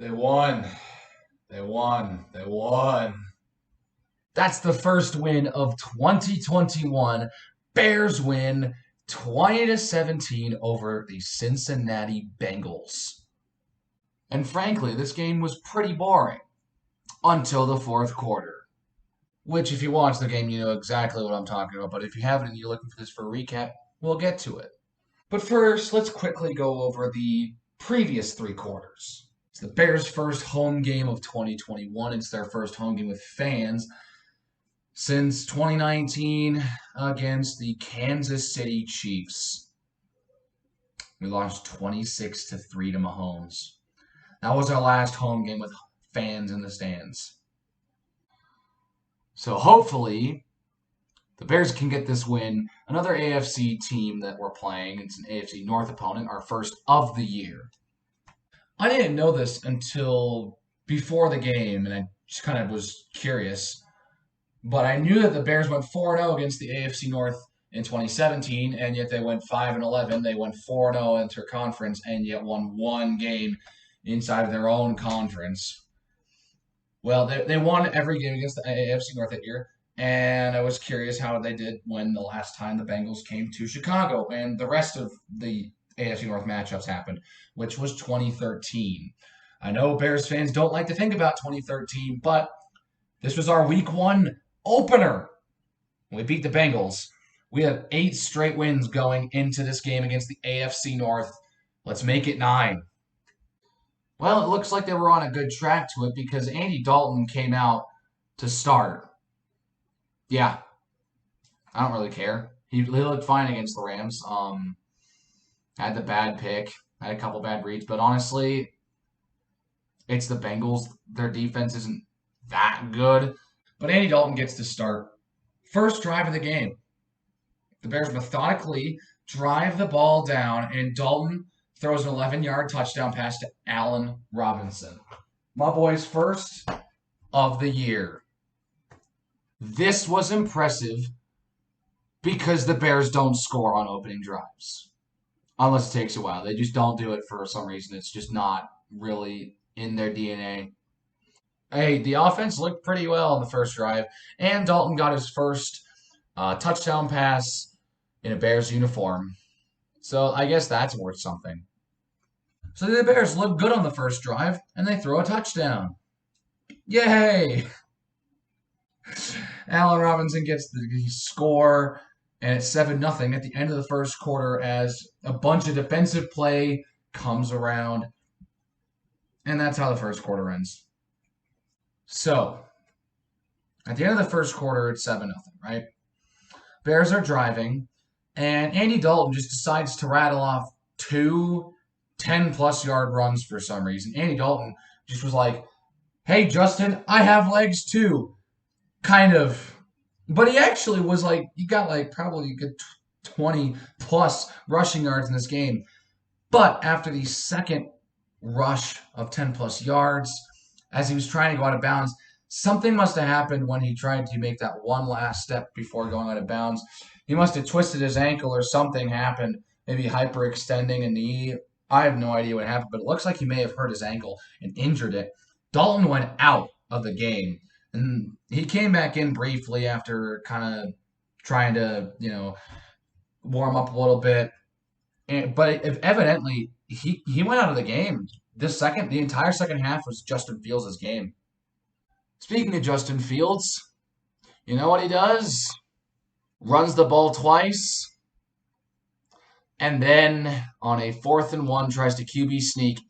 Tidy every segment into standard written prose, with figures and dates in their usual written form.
They won. They won. They won. That's the first win of 2021. Bears win 20-17 over the Cincinnati Bengals. And frankly, this game was pretty boring until the fourth quarter. Which, if you watch the game, you know exactly what I'm talking about. But if you haven't and you're looking for this for a recap, we'll get to it. But first, let's quickly go over the previous three quarters. It's the Bears' first home game of 2021. It's their first home game with fans since 2019 against the Kansas City Chiefs. We lost 26-3 to Mahomes. That was our last home game with fans in the stands. So hopefully the Bears can get this win. Another AFC team that we're playing. It's an AFC North opponent, our first of the year. I didn't know this until before the game, and I just kind of was curious. But I knew that the Bears went 4-0 against the AFC North in 2017, and yet they went 5-11. They went 4-0 inter-conference, and yet won one game inside of their own conference. Well, they won every game against the AFC North that year, and I was curious how they did when the last time the Bengals came to Chicago, and the rest of the AFC North matchups happened, which was 2013. I know Bears fans don't like to think about 2013, but this was our week one opener. We beat the Bengals. We have 8 straight wins going into this game against the AFC North. Let's make it 9. Well, it looks like they were on a good track to it because Andy Dalton came out to start. Yeah, I don't really care. He looked fine against the Rams. Had the bad pick, had a couple bad reads, but honestly, it's the Bengals. Their defense isn't that good. But Andy Dalton gets to start. First drive of the game. The Bears methodically drive the ball down, and Dalton throws an 11-yard touchdown pass to Allen Robinson. My boy's first of the year. This was impressive because the Bears don't score on opening drives. Unless it takes a while. They just don't do it for some reason. It's just not really in their DNA. Hey, the offense looked pretty well on the first drive, and Dalton got his first touchdown pass in a Bears uniform. So I guess that's worth something. So the Bears look good on the first drive, and they throw a touchdown. Yay! Allen Robinson gets the score, and it's 7-0 at the end of the first quarter as a bunch of defensive play comes around. And that's how the first quarter ends. So, at the end of the first quarter, it's 7-0, right? Bears are driving, and Andy Dalton just decides to rattle off 2 10-plus yard runs for some reason. Andy Dalton just was like, hey, Justin, I have legs too. Kind of. But he actually was like, he got like probably a good 20-plus rushing yards in this game. But after the second rush of 10-plus yards, as he was trying to go out of bounds, something must have happened when he tried to make that one last step before going out of bounds. He must have twisted his ankle or something happened, maybe hyperextending a knee. I have no idea what happened, but it looks like he may have hurt his ankle and injured it. Dalton went out of the game, and he came back in briefly after kind of trying to, warm up a little bit. But evidently, he went out of the game. The entire second half was Justin Fields' game. Speaking of Justin Fields, you know what he does? Runs the ball twice, and then on a 4th and 1 tries to QB sneak,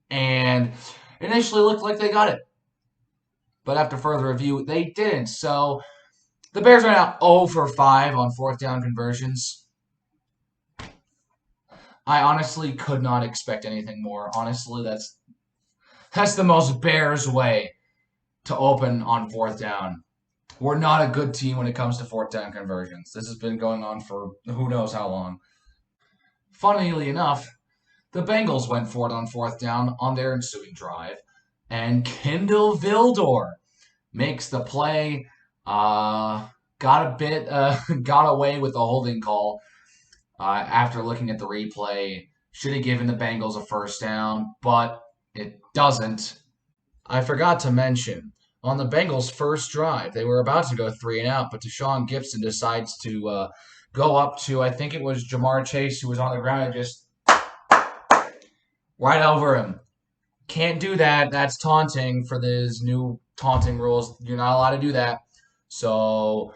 and initially looked like they got it. But after further review, they didn't. So the Bears are now 0 for 5 on 4th down conversions. I honestly could not expect anything more. Honestly, that's the most Bears way to open on 4th down. We're not a good team when it comes to 4th down conversions. This has been going on for who knows how long. Funnily enough, the Bengals went for it on 4th down on their ensuing drive, and Kendall Vildor makes the play. Got away with the holding call after looking at the replay. Should have given the Bengals a first down, but it doesn't. I forgot to mention on the Bengals' first drive, they were about to go 3-and-out, but Deshaun Gibson decides to go up to, I think it was Jamar Chase, who was on the ground, and just right over him. Can't do that. That's taunting for these new taunting rules. You're not allowed to do that. So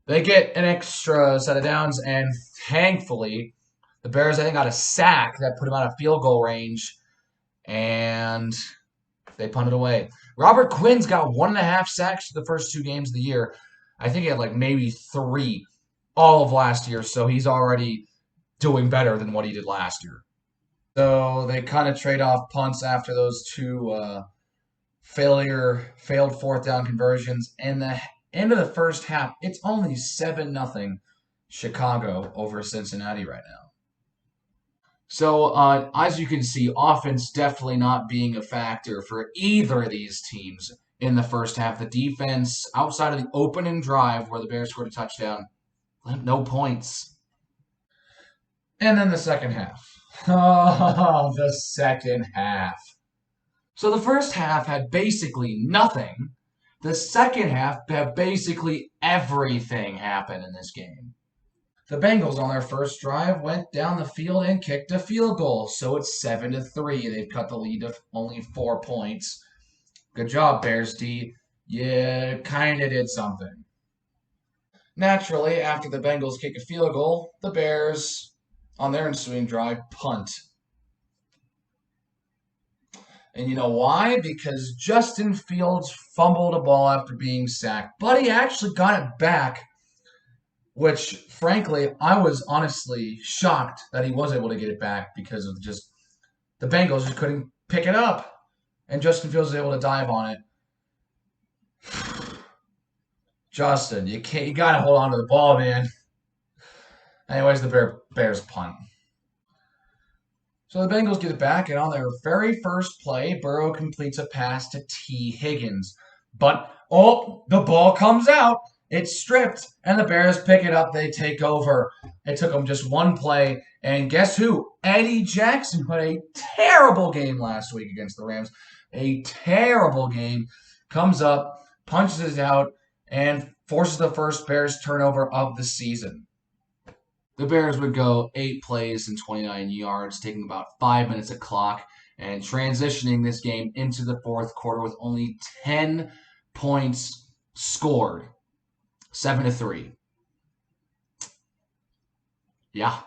they get an extra set of downs, and thankfully, the Bears, I think, got a sack that put them out of field goal range, and they punted away. Robert Quinn's got 1.5 sacks for the first 2 games of the year. I think he had like maybe 3 all of last year, so he's already doing better than what he did last year. So they kind of trade off punts after those 2 failed fourth down conversions. And the end of the first half, it's only 7-0 Chicago over Cincinnati right now. So, as you can see, offense definitely not being a factor for either of these teams in the first half. The defense, outside of the opening drive where the Bears scored a touchdown, no points. And then the second half. Oh, the second half. So the first half had basically nothing. The second half had basically everything happen in this game. The Bengals on their first drive went down the field and kicked a field goal, so it's 7-3. They've cut the lead to only 4 points. Good job, Bears D. You kind of did something. Naturally, after the Bengals kick a field goal, the Bears, on their ensuing drive, punt. And you know why? Because Justin Fields fumbled a ball after being sacked, but he actually got it back, which, frankly, I was honestly shocked that he was able to get it back because of just the Bengals just couldn't pick it up, and Justin Fields was able to dive on it. Justin, you gotta hold on to the ball, man. Anyways, the Bears punt. So the Bengals get it back, and on their very first play, Burrow completes a pass to T. Higgins. But, the ball comes out. It's stripped, and the Bears pick it up. They take over. It took them just one play, and guess who? Eddie Jackson, who had a terrible game last week against the Rams. A terrible game. Comes up, punches it out, and forces the first Bears turnover of the season. The Bears would go 8 plays and 29 yards, taking about 5 minutes a clock, and transitioning this game into the fourth quarter with only 10 points scored. 7-3. Yeah.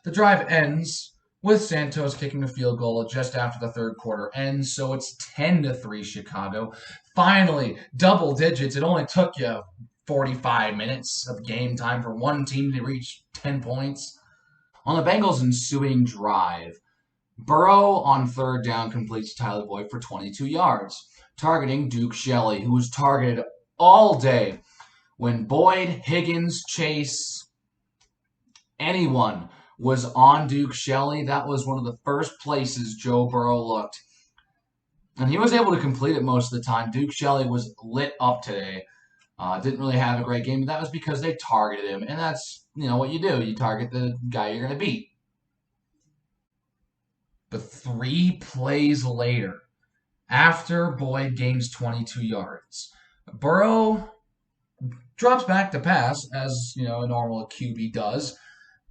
The drive ends with Santos kicking a field goal just after the third quarter ends, so it's 10-3 Chicago. Finally, double digits. It only took you 45 minutes of game time for one team to reach 10 points. On the Bengals' ensuing drive, Burrow on third down completes Tyler Boyd for 22 yards, targeting Duke Shelley, who was targeted all day. When Boyd, Higgins, Chase, anyone was on Duke Shelley, that was one of the first places Joe Burrow looked. And he was able to complete it most of the time. Duke Shelley was lit up today. Didn't really have a great game, but that was because they targeted him. And that's, what you do. You target the guy you're going to beat. But 3 plays later, after Boyd gains 22 yards, Burrow drops back to pass, as, a normal QB does,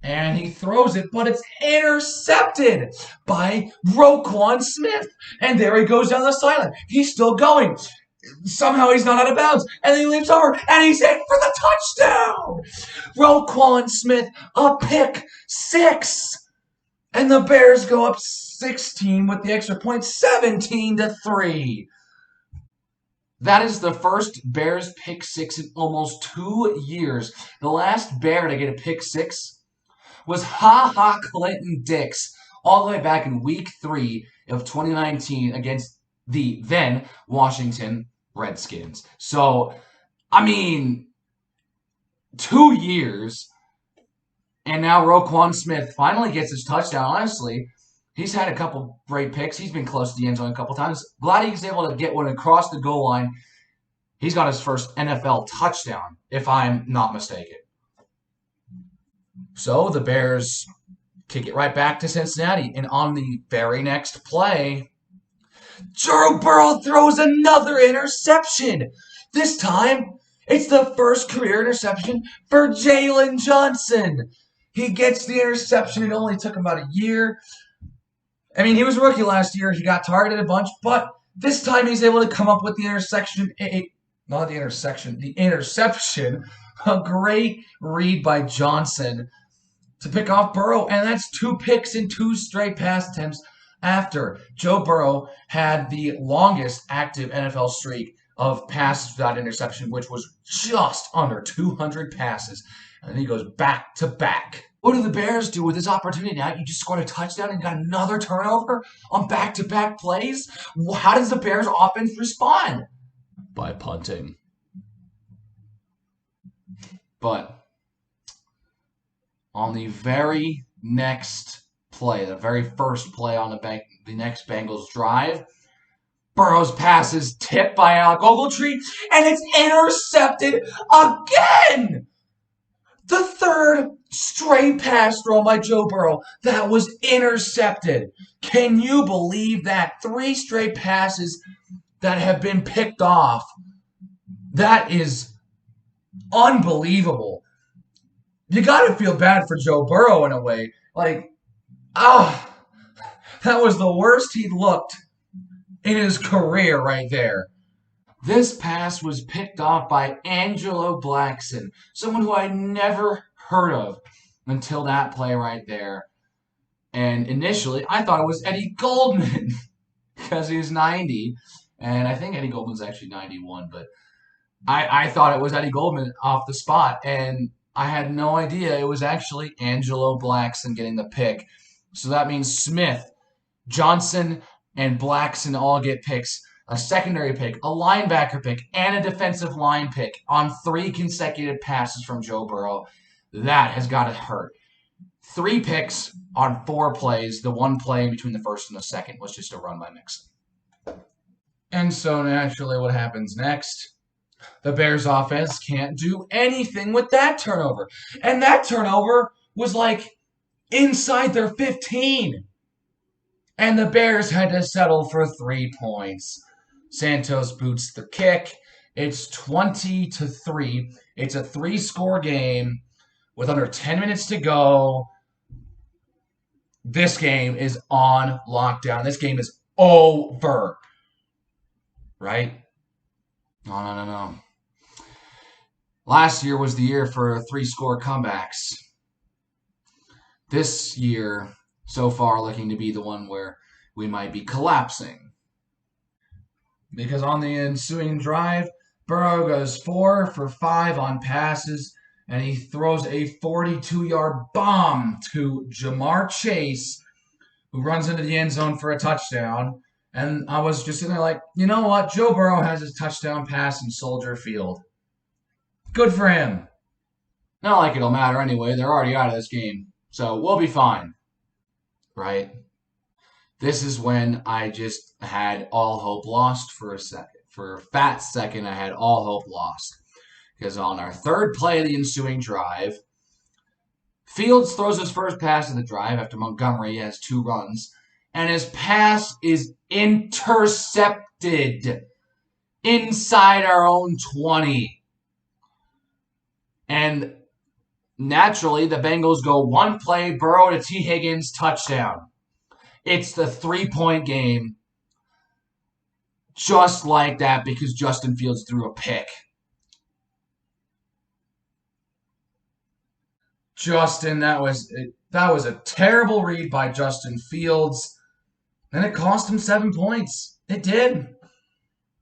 and he throws it, but it's intercepted by Roquan Smith. And there he goes down the sideline. He's still going. Somehow he's not out of bounds, and then he leaps over, and he's in for the touchdown. Roquan Smith, a pick 6. And the Bears go up 16 with the extra point, 17-3. That is the first Bears pick 6 in almost 2 years. The last Bear to get a pick 6 was Clinton Dix all the way back in week 3 of 2019 against the then Washington Redskins. So, 2 years, and now Roquan Smith finally gets his touchdown. Honestly, he's had a couple great picks. He's been close to the end zone a couple times. Glad he's able to get one across the goal line. He's got his first NFL touchdown, if I'm not mistaken. So the Bears kick it right back to Cincinnati. And on the very next play, Joe Burrow throws another interception. This time, it's the first career interception for Jalen Johnson. He gets the interception. It only took him about a year. I mean, he was a rookie last year. He got targeted a bunch, but this time he's able to come up with the interception. Not the intersection, the interception. A great read by Johnson to pick off Burrow, and that's 2 picks in 2 straight pass attempts after Joe Burrow had the longest active NFL streak of passes without interception, which was just under 200 passes. And then he goes back to back. What do the Bears do with this opportunity now? You just scored a touchdown and got another turnover on back-to-back plays? How does the Bears offense respond? By punting. But on the very next play, the very first play on the next Bengals drive, Burrow's pass is tipped by Alec Ogletree, and it's intercepted again! The third straight pass thrown by Joe Burrow that was intercepted. Can you believe that? 3 straight passes that have been picked off. That is unbelievable. You got to feel bad for Joe Burrow in a way. Like, that was the worst he looked in his career right there. This pass was picked off by Angelo Blackson, someone who I never heard of until that play right there. And initially, I thought it was Eddie Goldman because he's 90, and I think Eddie Goldman's actually 91, but I thought it was Eddie Goldman off the spot, and I had no idea it was actually Angelo Blackson getting the pick. So that means Smith, Johnson, and Blackson all get picks. A secondary pick, a linebacker pick, and a defensive line pick on 3 consecutive passes from Joe Burrow. That has got to hurt. 3 picks on 4 plays. The 1 play in between the first and the second was just a run by Mixon. And so naturally what happens next? The Bears offense can't do anything with that turnover. And that turnover was like inside their 15. And the Bears had to settle for 3 points. Santos boots the kick. It's 20-3. It's a 3-score game with under 10 minutes to go. This game is on lockdown. This game is over. Right? No. Last year was the year for 3-score comebacks. This year, so far, looking to be the one where we might be collapsing. Because on the ensuing drive, Burrow goes 4 for 5 on passes, and he throws a 42-yard bomb to Jamar Chase, who runs into the end zone for a touchdown. And I was just sitting there like, you know what? Joe Burrow has his touchdown pass in Soldier Field. Good for him. Not like it'll matter anyway. They're already out of this game. So we'll be fine. Right? This is when I just had all hope lost for a second. For a fat second, I had all hope lost. Because on our 3rd play of the ensuing drive, Fields throws his first pass of the drive after Montgomery has 2 runs. And his pass is intercepted inside our own 20. And naturally, the Bengals go 1 play, Burrow to T. Higgins, touchdown. It's the 3-point game. Just like that because Justin Fields threw a pick. That was a terrible read by Justin Fields. And it cost him 7 points. It did.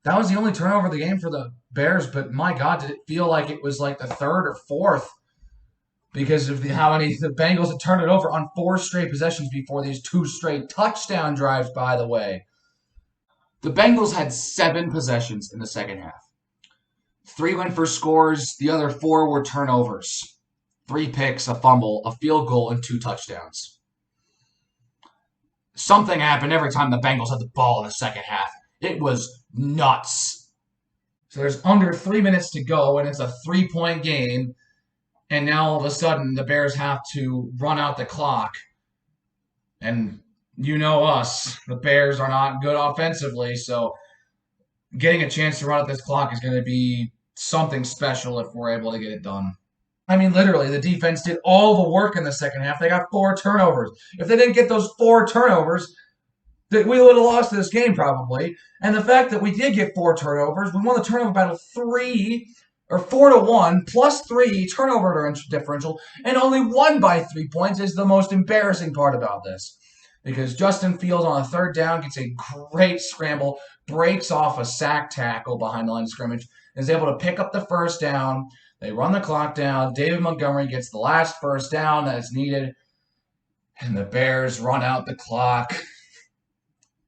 That was the only turnover of the game for the Bears, but my God, did it feel like it was like the 3rd or 4th because of how many the Bengals had turned it over on 4 straight possessions before these 2 straight touchdown drives, by the way. The Bengals had 7 possessions in the second half. 3 went for scores. The other 4 were turnovers. 3 picks, a fumble, a field goal, and 2 touchdowns. Something happened every time the Bengals had the ball in the second half. It was nuts. So there's under 3 minutes to go, and it's a 3-point game. And now all of a sudden, the Bears have to run out the clock. And You know us. The Bears are not good offensively, so getting a chance to run out this clock is going to be something special if we're able to get it done. I mean, literally, the defense did all the work in the second half. They got 4 turnovers. If they didn't get those 4 turnovers, that we would have lost this game probably. And the fact that we did get 4 turnovers, we won the turnover battle 4-1 plus 3 turnover differential, and only won by 3 points is the most embarrassing part about this. Because Justin Fields on a third down gets a great scramble, breaks off a sack tackle behind the line of scrimmage, and is able to pick up the first down. They run the clock down. David Montgomery gets the last first down that is needed, and the Bears run out the clock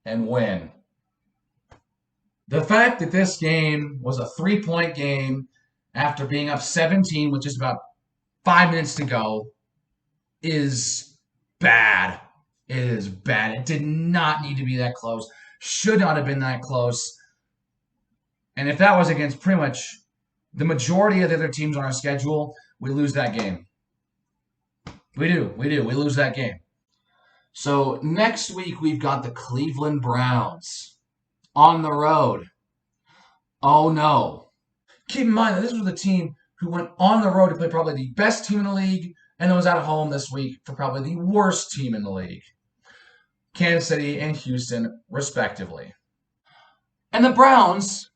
and win. The fact that this game was a 3-point game after being up 17 with just about 5 minutes to go is bad. It is bad. It did not need to be that close. Should not have been that close. And if that was against pretty much the majority of the other teams on our schedule, we lose that game. We do. We lose that game. So next week, we've got the Cleveland Browns on the road. Oh, no. Keep in mind that this was the team who went on the road to play probably the best team in the league and was at home this week for probably the worst team in the league. Kansas City and Houston, respectively. And the Browns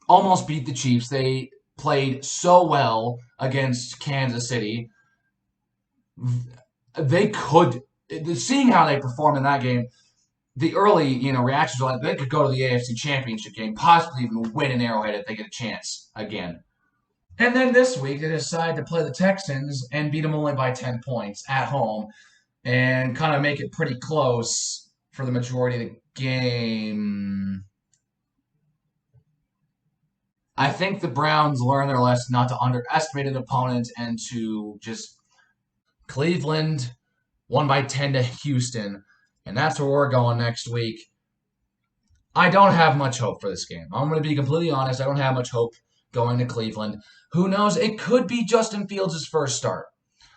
almost beat the Chiefs. They played so well against Kansas City. They could, seeing how they performed in that game, the early, reactions were like they could go to the AFC Championship game, possibly even win an Arrowhead if they get a chance again. And then this week, they decide to play the Texans and beat them only by 10 points at home and kind of make it pretty close for the majority of the game. I think the Browns learned their lesson not to underestimate an opponent and to just Cleveland won by 10 to Houston, and that's where we're going next week. I don't have much hope for this game. I'm going to be completely honest. I don't have much hope going to Cleveland. Who knows? It could be Justin Fields' first start,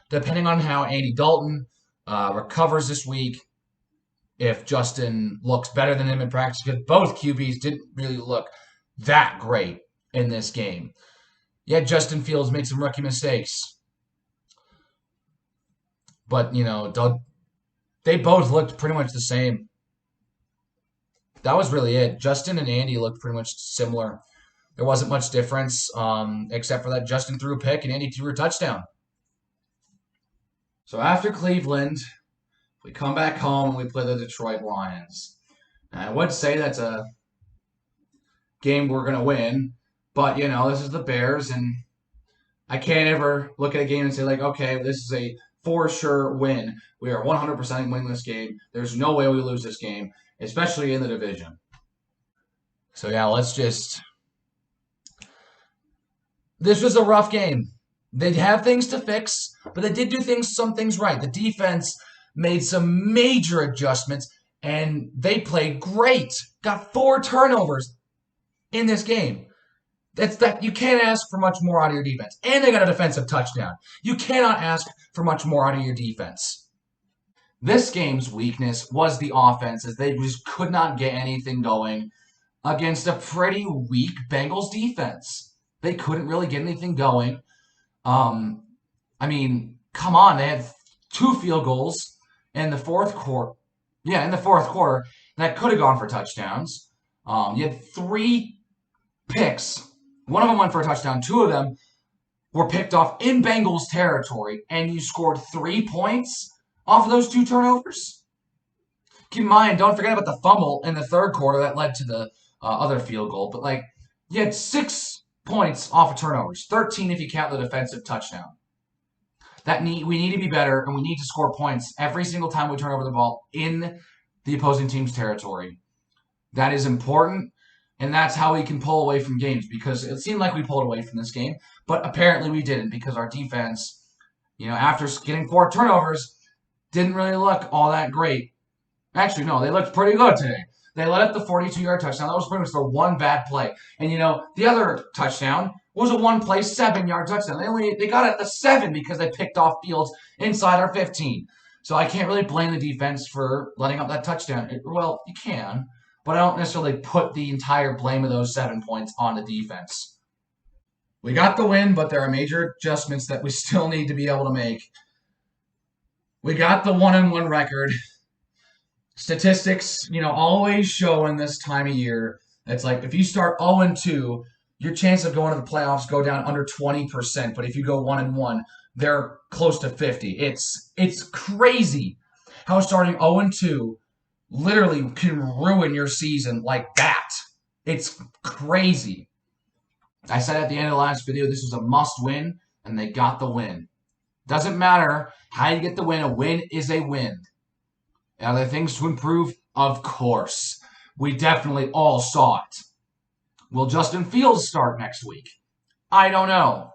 depending on how Andy Dalton recovers this week. If Justin looks better than him in practice, because both QBs didn't really look that great in this game. Yet Justin Fields made some rookie mistakes. But, they both looked pretty much the same. That was really it. Justin and Andy looked pretty much similar. There wasn't much difference, except for that Justin threw a pick and Andy threw a touchdown. So after Cleveland, we come back home and we play the Detroit Lions. And I would say that's a game we're going to win, but, this is the Bears, and I can't ever look at a game and say, okay, this is a for sure win. We are 100% winning this game. There's no way we lose this game, especially in the division. So, this was a rough game. They have things to fix, but they did do some things right. The defense made some major adjustments, and they played great. Got 4 turnovers in this game. You can't ask for much more out of your defense. And they got a defensive touchdown. You cannot ask for much more out of your defense. This game's weakness was the offense, as they just could not get anything going against a pretty weak Bengals defense. They couldn't really get anything going. Come on. They had 2 field goals in the fourth quarter. Yeah, in the fourth quarter. That could have gone for touchdowns. You had 3 picks. One of them went for a touchdown. 2 of them were picked off in Bengals territory, and you scored 3 points off of those 2 turnovers? Keep in mind, don't forget about the fumble in the third quarter that led to the other field goal. But, you had 6 points off of turnovers, 13 if you count the defensive touchdown. We need to be better, and we need to score points every single time we turn over the ball in the opposing team's territory. That is important. And that's how we can pull away from games, because it seemed like we pulled away from this game, but apparently we didn't, because our defense, after getting 4 turnovers, didn't really look all that great. Actually, no, they looked pretty good today. They let up the 42-yard touchdown. That was pretty much their one bad play. And, the other touchdown was a one-play 7-yard touchdown. They got it at the 7 because they picked off Fields inside our 15. So I can't really blame the defense for letting up that touchdown. Well, you can, but I don't necessarily put the entire blame of those 7 points on the defense. We got the win, but there are major adjustments that we still need to be able to make. We got the 1-1 record. Statistics, always show in this time of year. It's like if you start 0-2, your chance of going to the playoffs go down under 20%. But if you go 1-1, they're close to 50. It's crazy how starting 0-2 literally can ruin your season like that. It's crazy. I said at the end of the last video, this was a must win, and they got the win. Doesn't matter how you get the win. A win is a win. Are there things to improve? Of course. We definitely all saw it. Will Justin Fields start next week? I don't know.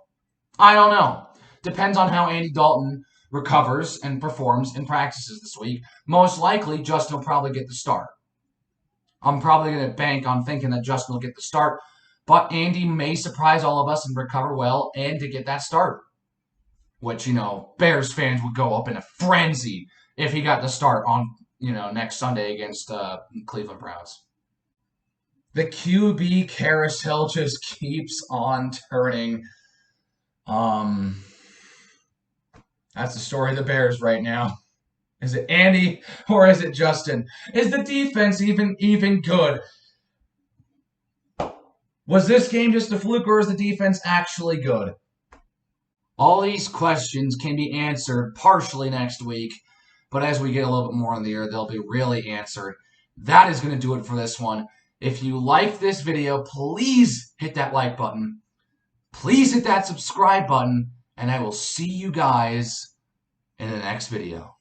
Depends on how Andy Dalton recovers and performs in practices this week. Most likely, Justin will probably get the start. I'm probably going to bank on thinking that Justin will get the start, but Andy may surprise all of us and recover well and to get that start. Which, Bears fans would go up in a frenzy if he got the start on, next Sunday against Cleveland Browns. The QB carousel just keeps on turning. That's the story of the Bears right now. Is it Andy or is it Justin? Is the defense even good? Was this game just a fluke or is the defense actually good? All these questions can be answered partially next week, but as we get a little bit more in the year, they'll be really answered. That is going to do it for this one. If you like this video, please hit that like button. Please hit that subscribe button, and I will see you guys in the next video.